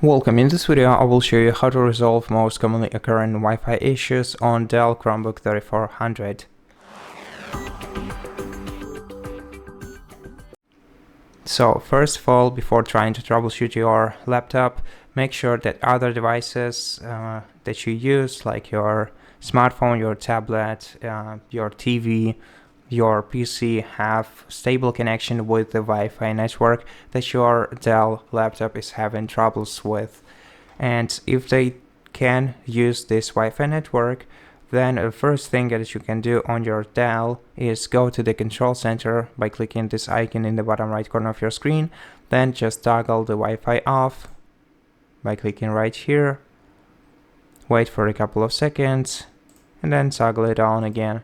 Welcome. In this video, I will show you how to resolve most commonly occurring Wi-Fi issues on Dell Chromebook 3400. So first of all, before trying to troubleshoot your laptop, make sure that other devices that you use, like your smartphone, your tablet, your TV, your PC, have stable connection with the Wi-Fi network that your Dell laptop is having troubles with. And if they can use this Wi-Fi network, then the first thing that you can do on your Dell is go to the control center by clicking this icon in the bottom right corner of your screen. Then just toggle the Wi-Fi off by clicking right here. Wait for a couple of seconds and then toggle it on again.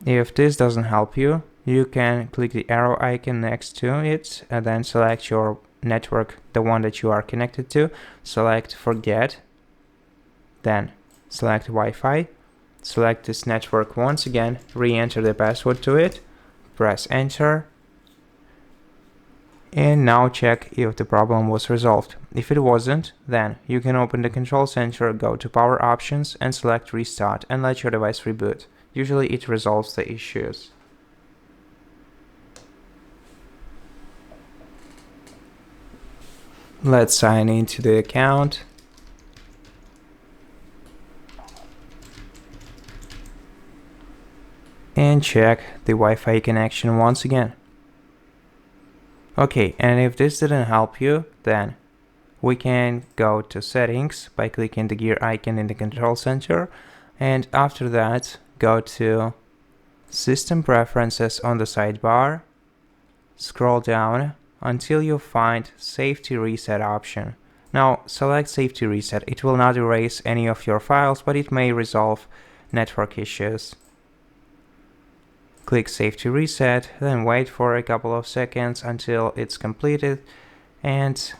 If this doesn't help you, you can click the arrow icon next to it and then select your network, the one that you are connected to. Select forget, then select Wi-Fi, select this network once again, re-enter the password to it, press enter, and now check if the problem was resolved. If it wasn't, then you can open the control center, go to power options and select restart and let your device reboot. Usually it resolves the issues. Let's sign into the account. And check the Wi-Fi connection once again. Okay, and if this didn't help you, then we can go to settings by clicking the gear icon in the control center, and after that go to system preferences on the sidebar, scroll down until you find safety reset option. Now select safety reset. It will not erase any of your files, but it may resolve network issues. Click safety reset, then wait for a couple of seconds until it's completed and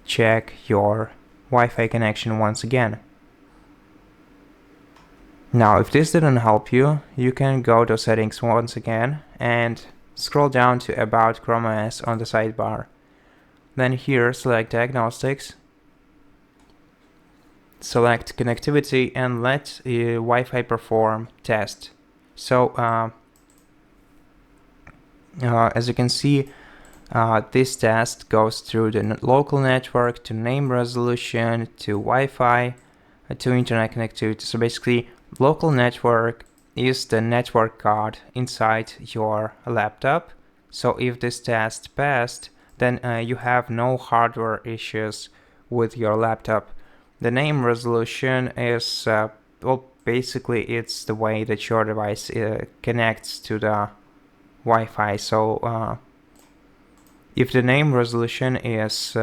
check your Wi-Fi connection once again. Now if this didn't help you, you can go to settings once again and scroll down to about Chrome OS on the sidebar. Then here select Diagnostics, select connectivity and let Wi-Fi perform test. So as you can see, this test goes through the local network, to name resolution, to Wi-Fi, to internet connectivity. So basically, local network is the network card inside your laptop. So if this test passed, then you have no hardware issues with your laptop. The name resolution is, well, basically it's the way that your device connects to the Wi-Fi. So if the name resolution is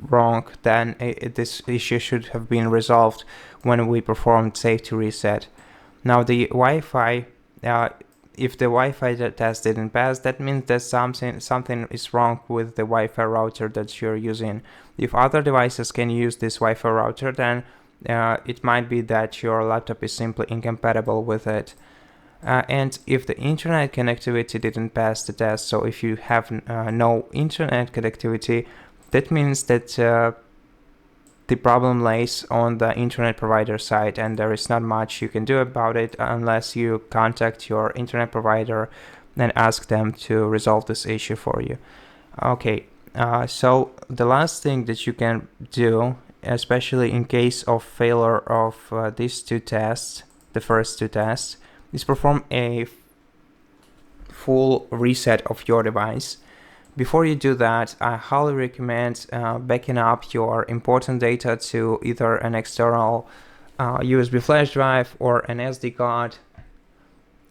wrong, then this issue should have been resolved when we performed safety reset. Now the Wi-Fi, if the Wi-Fi test didn't pass, that means that something is wrong with the Wi-Fi router that you're using. If other devices can use this Wi-Fi router, then it might be that your laptop is simply incompatible with it. And if the internet connectivity didn't pass the test, so if you have no internet connectivity, that means that the problem lays on the internet provider side, and there is not much you can do about it unless you contact your internet provider and ask them to resolve this issue for you. Okay, so the last thing that you can do, especially in case of failure of these two tests, the first two tests, is perform a full reset of your device. Before you do that, I highly recommend backing up your important data to either an external USB flash drive or an SD card.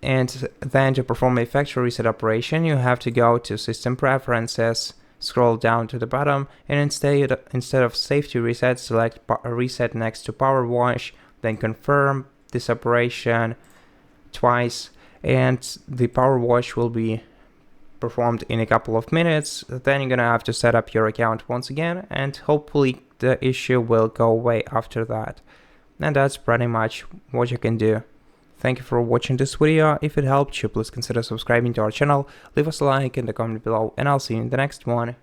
And then to perform a factory reset operation, you have to go to System Preferences, scroll down to the bottom, and instead of Safety Reset, select Reset next to Powerwash, then confirm this operation twice, and the Powerwash will be performed in a couple of minutes. Then you're gonna have to set up your account once again, and hopefully the issue will go away after that. And that's pretty much what you can do. Thank you for watching this video. If it helped you, please consider subscribing to our channel, leave us a like in the comment below, and I'll see you in the next one.